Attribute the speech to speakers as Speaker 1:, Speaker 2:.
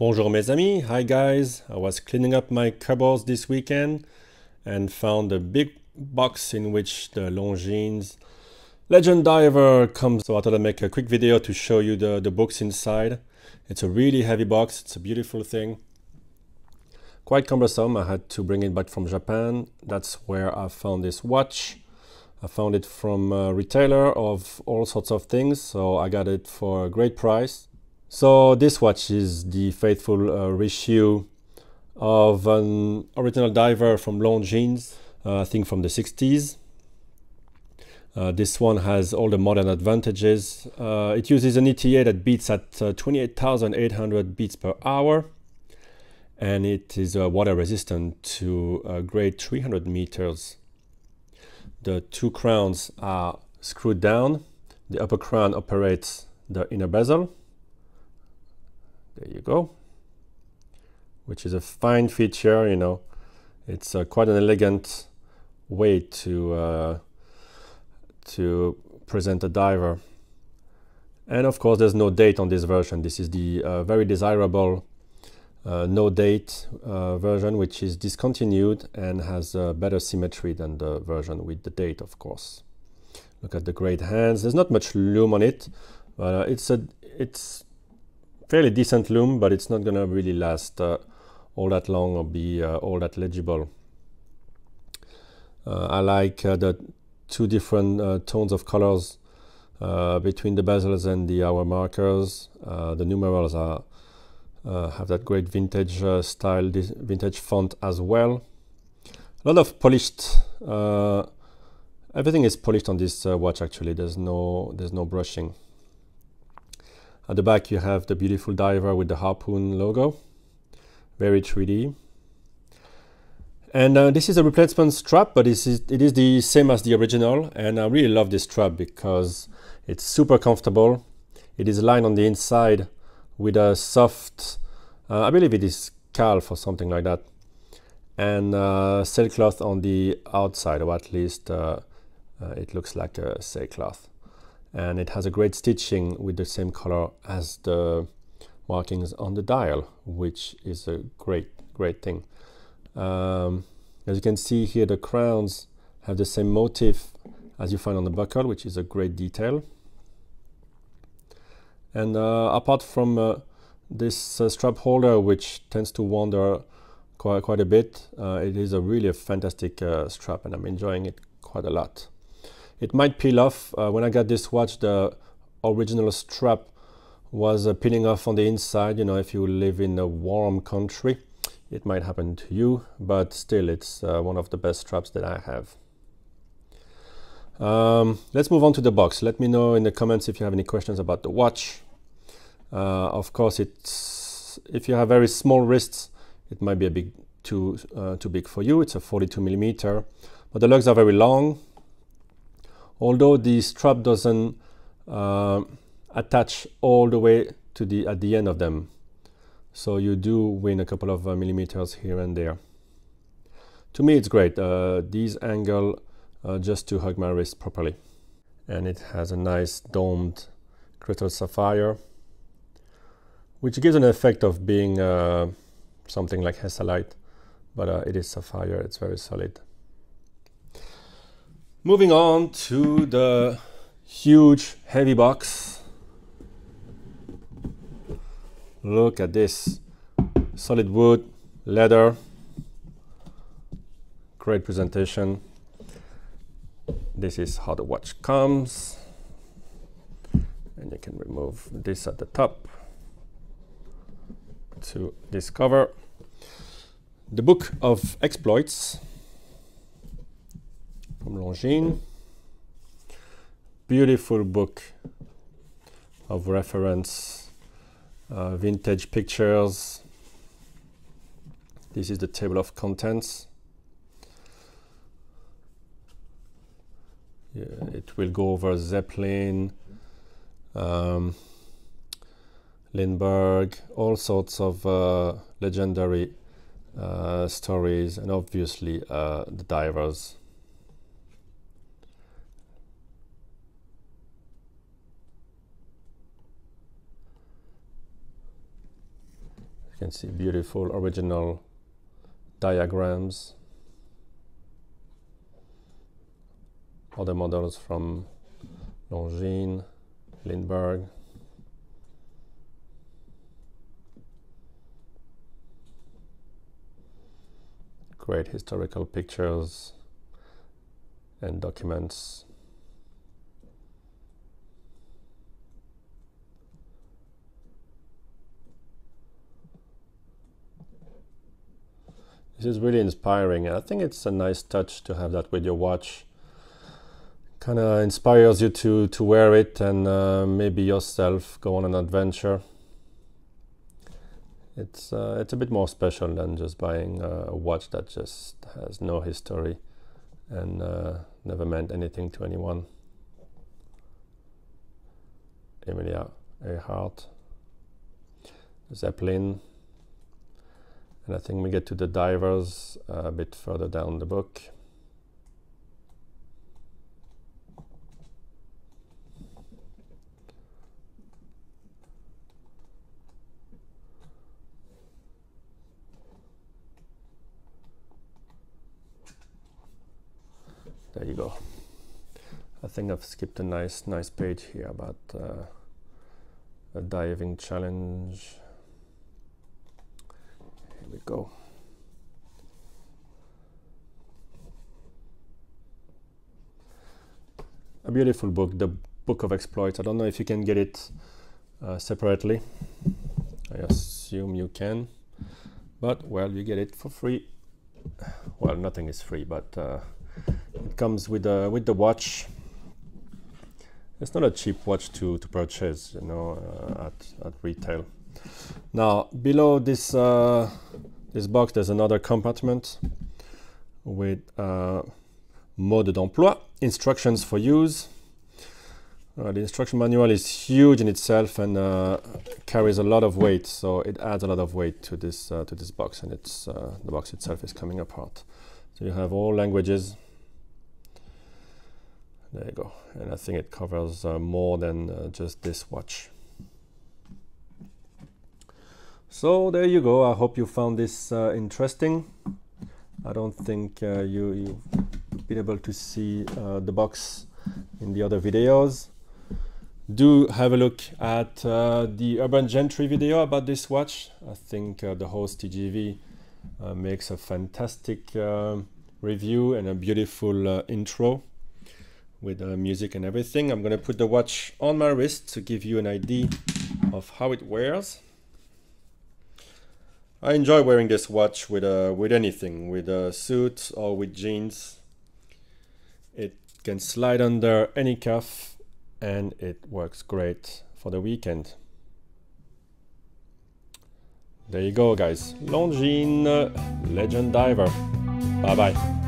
Speaker 1: Bonjour mes amis, hi guys. I was cleaning up my cupboards this weekend and found a big box in which the Longines Legend Diver comes. So I thought I'd make a quick video to show you the books inside. It's a really heavy box, it's a beautiful thing. Quite cumbersome, I had to bring it back from Japan. That's where I found this watch. I found it from a retailer of all sorts of things, so I got it for a great price. So this watch is the faithful reissue of an original diver from Longines, I think from the 60s. This one has all the modern advantages. It uses an ETA that beats at 28,800 beats per hour, and it is water resistant to a grade 300 meters. The two crowns are screwed down. The upper crown operates the inner bezel. There you go. Which is a fine feature, you know. It's quite an elegant way to present a diver. And of course, there's no date on this version. This is the very desirable no date version, which is discontinued and has better symmetry than the version with the date, of course. Look at the great hands. There's not much lume on it, but it's fairly decent lume, but it's not gonna really last all that long or be all that legible. I like the two different tones of colors between the bezels and the hour markers. The numerals are have that great vintage style, this vintage font as well. A lot of polished, everything is polished on this watch actually. There's no brushing. At the back you have the beautiful diver with the harpoon logo, very 3D. And this is a replacement strap, but it is the same as the original, and I really love this strap because it's super comfortable. It is lined on the inside with a soft, I believe it is calf or something like that, and sailcloth on the outside, or at least it looks like a sailcloth. And it has a great stitching with the same color as the markings on the dial, which is a great thing. As you can see here, the crowns have the same motif as you find on the buckle, which is a great detail. And apart from this strap holder, which tends to wander quite a bit, it is really a fantastic strap, and I'm enjoying it quite a lot. It might peel off. When I got this watch, the original strap was peeling off on the inside. You know, if you live in a warm country, it might happen to you, but still it's one of the best straps that I have. Let's move on to the box. Let me know in the comments if you have any questions about the watch. Of course, if you have very small wrists, it might be a bit too big for you. It's a 42 millimeter, but the lugs are very long. Although the strap doesn't attach all the way to at the end of them, so you do win a couple of millimeters here and there. To me, it's great. These angle just to hug my wrist properly, and it has a nice domed crystal sapphire, which gives an effect of being something like Hesalite, but it is sapphire. It's very solid. Moving on to the huge heavy box. Look at this. Solid wood, leather, great presentation. This is how the watch comes. And you can remove this at the top to this cover. The book of exploits from Longines. Beautiful book of reference, vintage pictures. This is the table of contents. Yeah, it will go over Zeppelin, Lindbergh, all sorts of legendary stories, and obviously the divers. can see beautiful original diagrams. Other models from Longines, Lindbergh. Great historical pictures and documents. This is really inspiring. I think it's a nice touch to have that with your watch. Kind of inspires you to wear it and maybe yourself go on an adventure. It's a bit more special than just buying a watch that just has no history and never meant anything to anyone. Emilia Earhart, Zeppelin, and I think we get to the divers a bit further down the book. There you go. I think I've skipped a nice page here about a diving challenge. Here we go. A beautiful book, the Book of Exploits. I don't know if you can get it separately. I assume you can, but well, you get it for free. Well, nothing is free, but it comes with the watch. It's not a cheap watch to purchase, you know, at retail. Now, below this this box, there's another compartment with mode d'emploi, instructions for use. The instruction manual is huge in itself and carries a lot of weight, so it adds a lot of weight to this box, and it's the box itself is coming apart. So you have all languages. There you go, and I think it covers more than just this watch. So there you go. I hope you found this interesting. I don't think you've been able to see the box in the other videos. Do have a look at the Urban Gentry video about this watch. I think the host TGV makes a fantastic review and a beautiful intro with music and everything. I'm going to put the watch on my wrist to give you an idea of how it wears. I enjoy wearing this watch with anything, with a suit or with jeans. It can slide under any cuff and it works great for the weekend. There you go, guys. Longines Legend Diver. Bye bye.